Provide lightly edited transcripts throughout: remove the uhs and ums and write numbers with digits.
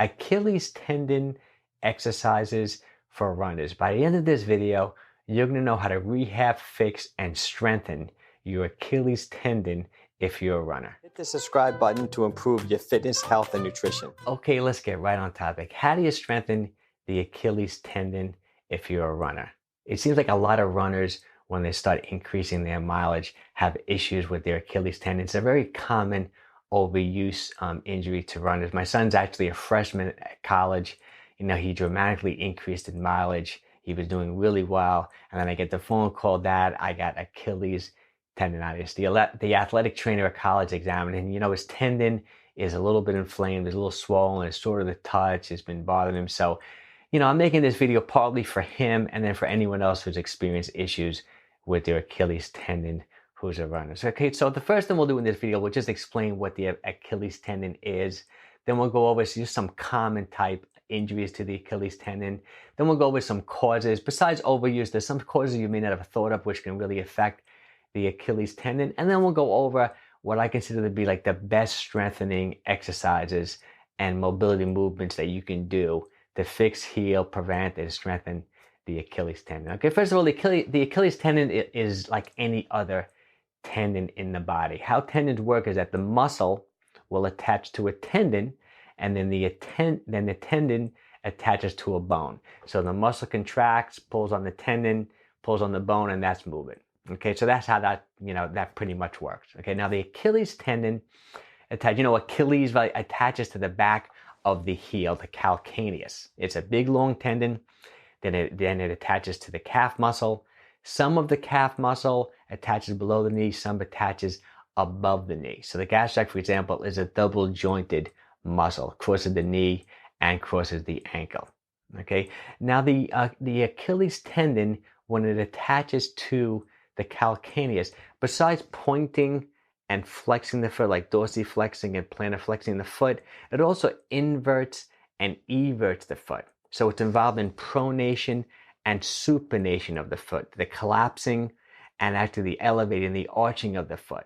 Achilles tendon exercises for runners. By the end of this video, you're going to know how to rehab, fix, and strengthen your Achilles tendon if you're a runner. Hit the subscribe button to improve your fitness, health, and nutrition. Okay, let's get right on topic. How do you strengthen the Achilles tendon if you're a runner? It seems like a lot of runners, when they start increasing their mileage, have issues with their Achilles tendon. It's a very common overuse injury to runners. My son's actually a freshman at college. He dramatically increased in mileage. He was doing really well. And then I get the phone call, Dad, I got Achilles tendinitis. The athletic trainer at college examined him. His tendon is a little bit inflamed, it's a little swollen, it's sort of the touch, it's been bothering him. So, I'm making this video partly for him and then for anyone else who's experienced issues with their Achilles tendon who's a runner. So the first thing we'll do in this video, we'll just explain what the Achilles tendon is. Then we'll go over just some common type injuries to the Achilles tendon. Then we'll go over some causes. Besides overuse, there's some causes you may not have thought of which can really affect the Achilles tendon. And then we'll go over what I consider to be like the best strengthening exercises and mobility movements that you can do to fix, heal, prevent, and strengthen the Achilles tendon. Okay, first of all, the Achilles tendon is like any other tendon in the body. How tendons work is that the muscle will attach to a tendon, and then the tendon attaches to a bone. So the muscle contracts, pulls on the tendon, pulls on the bone, and that's movement. Okay, so that's how that pretty much works. Okay, now the Achilles tendon Achilles attaches to the back of the heel, the calcaneus. It's a big long tendon. Then it attaches to the calf muscle. Some of the calf muscle attaches below the knee, some attaches above the knee. So the gastroc, for example, is a double jointed muscle, crosses the knee and crosses the ankle. Okay, now the Achilles tendon, when it attaches to the calcaneus, besides pointing and flexing the foot, like dorsiflexing and plantar flexing the foot, it also inverts and everts the foot. So it's involved in pronation and supination of the foot, the collapsing and actually the elevating, the arching of the foot.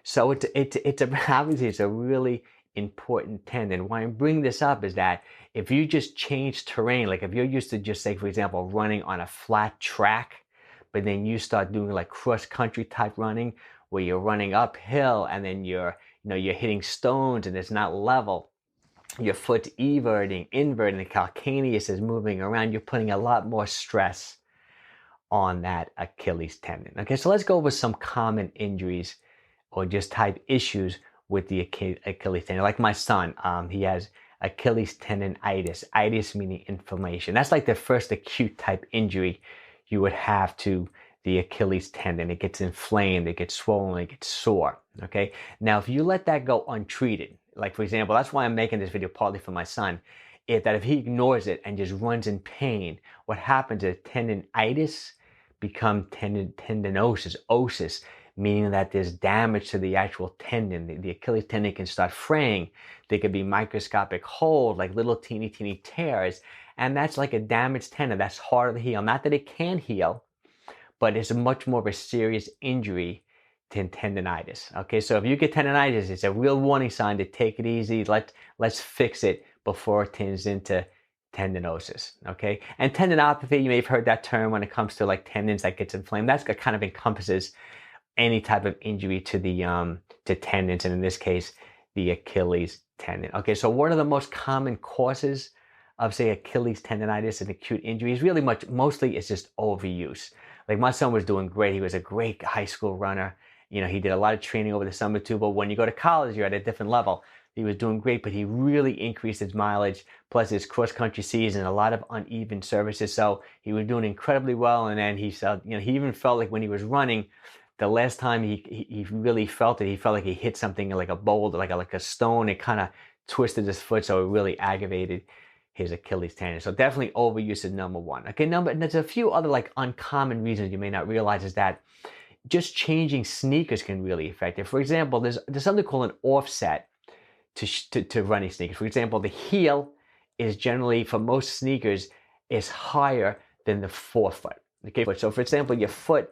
So obviously it's a really important tendon. Why I'm bringing this up is that if you just change terrain, like if you're used to just say, for example, running on a flat track, but then you start doing like cross-country type running where you're running uphill and then you're hitting stones and it's not level, your foot's inverting, the calcaneus is moving around, you're putting a lot more stress on that Achilles tendon. Okay, so let's go over some common injuries or just type issues with the Achilles tendon. Like my son, he has Achilles tendinitis, itis meaning inflammation. That's like the first acute type injury you would have to the Achilles tendon. It gets inflamed, it gets swollen, it gets sore. Okay, now if you let that go untreated, like for example, that's why I'm making this video partly for my son, is that if he ignores it and just runs in pain, what happens is tendinitis becomes tendinosis, osis, meaning that there's damage to the actual tendon. The Achilles tendon can start fraying. There could be microscopic holes, like little teeny tears, and that's like a damaged tendon. That's harder to heal. Not that it can't heal, but it's much more of a serious injury than tendinitis. Okay, so if you get tendinitis, it's a real warning sign to take it easy. Let's fix it before it turns into tendinosis. Okay, and tendinopathy, you may have heard that term when it comes to like tendons that gets inflamed. That's kind of encompasses any type of injury to the to tendons, and in this case, the Achilles tendon. Okay, so what are the most common causes of, say, Achilles tendinitis and acute injuries? Really mostly it's just overuse. Like my son was doing great. He was a great high school runner. He did a lot of training over the summer too, but when you go to college, you're at a different level. He was doing great, but he really increased his mileage, plus his cross-country season, a lot of uneven surfaces. So he was doing incredibly well, and then he felt, he even felt like when he was running, the last time he really felt it, he felt like he hit something like a boulder, like a stone. It kind of twisted his foot, so it really aggravated his Achilles tendon. So definitely overuse is number one. Okay, and there's a few other like uncommon reasons you may not realize is that just changing sneakers can really affect it. For example, there's something called an offset to running sneakers. For example, the heel is generally, for most sneakers, is higher than the forefoot. Okay, so for example, your foot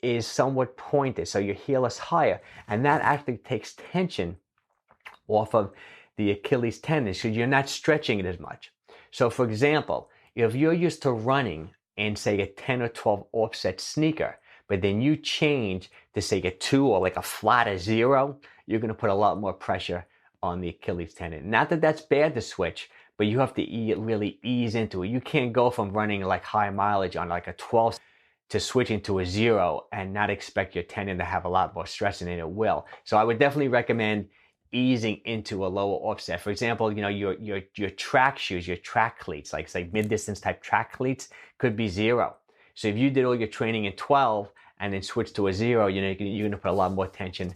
is somewhat pointed, so your heel is higher, and that actually takes tension off of the Achilles tendon, so you're not stretching it as much. So for example, if you're used to running in say a 10 or 12 offset sneaker, but then you change to say a 2 or like a flat or 0, you're going to put a lot more pressure on the Achilles tendon. Not that that's bad to switch, but you have to really ease into it. You can't go from running like high mileage on like a 12 to switching to a 0 and not expect your tendon to have a lot more stress in it. It will. So I would definitely recommend easing into a lower offset. For example, you know, your track shoes, your track cleats, like say mid-distance type track cleats, could be 0. So if you did all your training in 12 and then switch to a 0, you know, you're going to put a lot more tension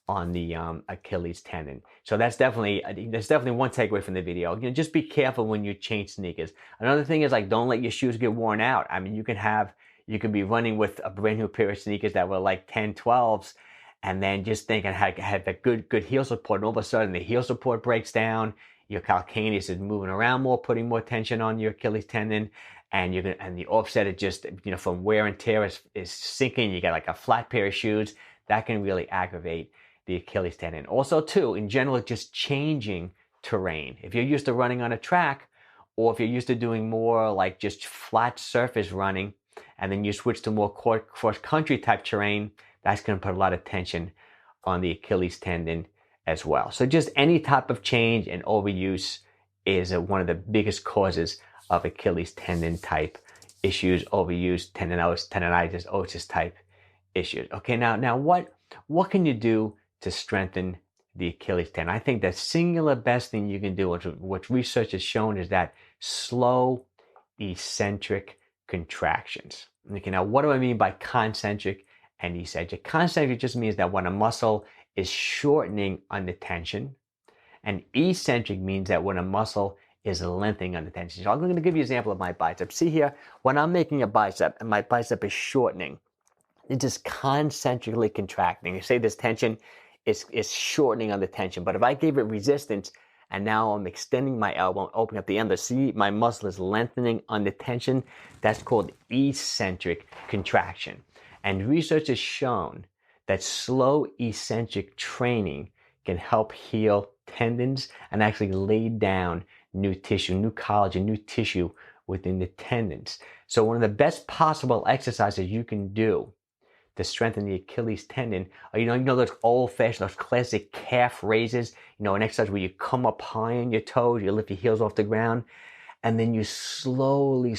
on the Achilles tendon. So that's definitely one takeaway from the video. You know, just be careful when you change sneakers. Another thing is like, don't let your shoes get worn out. I mean, you can be running with a brand new pair of sneakers that were like 10, 12s, and then just thinking had that good heel support, and all of a sudden the heel support breaks down, your calcaneus is moving around more, putting more tension on your Achilles tendon, and the offset is just, you know, from wear and tear is sinking. You got like a flat pair of shoes that can really aggravate the Achilles tendon. Also too, in general, just changing terrain. If you're used to running on a track, or if you're used to doing more like just flat surface running, and then you switch to more cross-country type terrain, that's going to put a lot of tension on the Achilles tendon as well. So just any type of change and overuse is one of the biggest causes of Achilles tendon type issues, overuse, tendinitis, 𝙒𝘃𝑗 type issues. Okay, now what can you do to strengthen the Achilles tendon? I think the singular best thing you can do, what research has shown, is that slow eccentric contractions. Okay, now what do I mean by concentric and eccentric? Concentric just means that when a muscle is shortening under tension, and eccentric means that when a muscle is lengthening under tension. So I'm going to give you an example of my bicep. See here, when I'm making a bicep and my bicep is shortening, it's just concentrically contracting. You say this tension is shortening under tension, but if I gave it resistance and now I'm extending my elbow, opening up the end, see my muscle is lengthening under tension, that's called eccentric contraction. And research has shown that slow eccentric training can help heal tendons and actually lay down new tissue, new collagen, new tissue within the tendons. So one of the best possible exercises you can do to strengthen the Achilles tendon, you know those old-fashioned, those classic calf raises, you know, an exercise where you come up high on your toes, you lift your heels off the ground, and then you slowly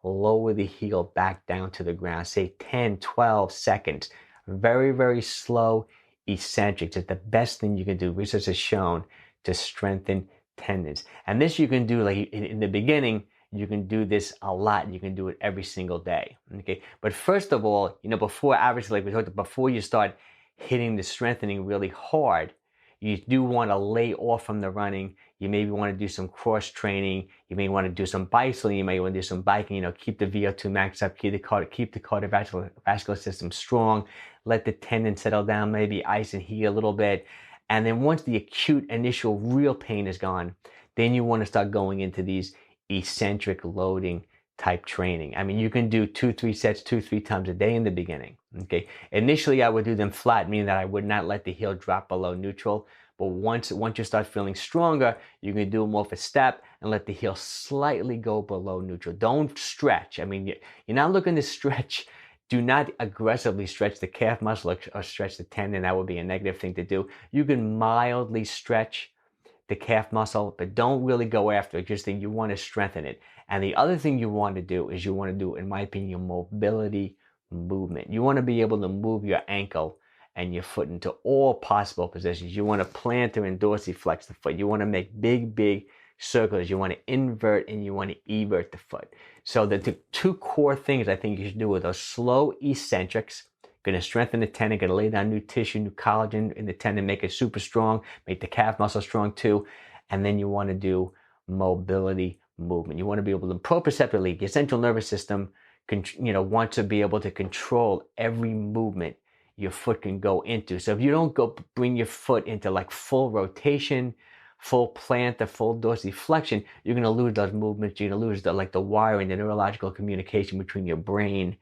lower the heel back down to the ground, say 10, 12 seconds. Very, very slow, eccentric. It's the best thing you can do. Research has shown to strengthen tendons. And this you can do like in the beginning. You can do this a lot. You can do it every single day. Okay. But first of all, you know, before you start hitting the strengthening really hard, you do want to lay off from the running. You maybe want to do some cross training. You may want to do some bicycling. You may want to do some biking. You know, keep the VO2 max up. Keep the cardiovascular system strong. Let the tendon settle down. Maybe ice and heat a little bit. And then once the acute initial real pain is gone, then you want to start going into these eccentric loading type training. I mean, you can do 2-3 sets 2-3 times a day in the beginning. Okay. Initially, I would do them flat, meaning that I would not let the heel drop below neutral. But once you start feeling stronger, you can do them off a step and let the heel slightly go below neutral. Don't stretch. I mean, you're not looking to stretch. Do not aggressively stretch the calf muscle or stretch the tendon. That would be a negative thing to do. You can mildly stretch the calf muscle, but don't really go after it. Just think you want to strengthen it. And the other thing you want to do is you want to do, in my opinion, mobility movement. You want to be able to move your ankle and your foot into all possible positions. You want to plantar and dorsiflex the foot. You want to make big circles. You want to invert and you want to evert the foot. So the two core things I think you should do with those slow eccentrics, going to strengthen the tendon, going to lay down new tissue, new collagen in the tendon, make it super strong, make the calf muscle strong too. And then you want to do mobility movement. You want to be able to proprioceptively, your central nervous system, want to be able to control every movement your foot can go into. So if you don't bring your foot into like full rotation, full plantar, full dorsiflexion, you're going to lose those movements. You're going to lose the wiring, the neurological communication between your brain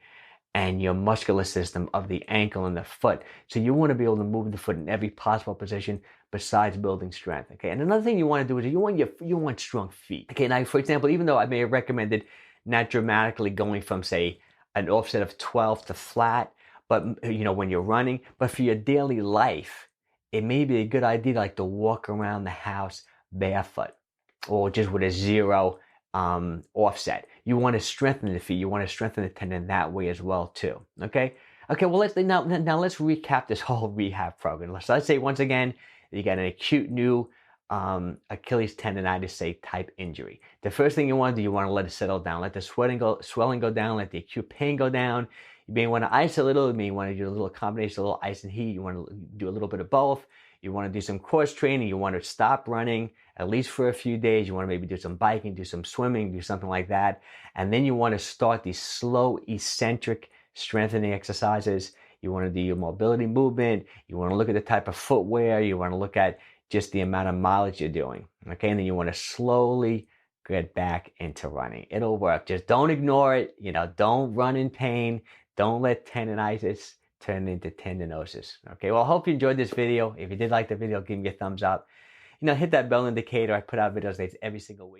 and your muscular system of the ankle and the foot. So you want to be able to move the foot in every possible position besides building strength. Okay, and another thing you want to do is you want strong feet. Okay, now for example, even though I may have recommended not dramatically going from say an offset of 12 to flat, but when you're running, but for your daily life, it may be a good idea like to walk around the house barefoot or just with a zero offset. You want to strengthen the feet. You want to strengthen the tendon that way as well too. Okay. Well, let's recap this whole rehab program. Let's say once again you got an acute new Achilles tendonitis, say, type injury. The first thing you want to do, you want to let it settle down. Let the swelling go down. Let the acute pain go down. You may want to ice a little. You may want to do a little combination, a little ice and heat. You want to do a little bit of both. You want to do some cross training. You want to stop running at least for a few days. You want to maybe do some biking, do some swimming, do something like that. And then you want to start these slow eccentric strengthening exercises. You want to do your mobility movement. You want to look at the type of footwear. You want to look at just the amount of mileage you're doing. Okay, and then you want to slowly get back into running. It'll work. Just don't ignore it. Don't run in pain. Don't let tendonitis turn into tendinosis. Okay, well, I hope you enjoyed this video. If you did like the video, give me a thumbs up. Hit that bell indicator. I put out videos every single week.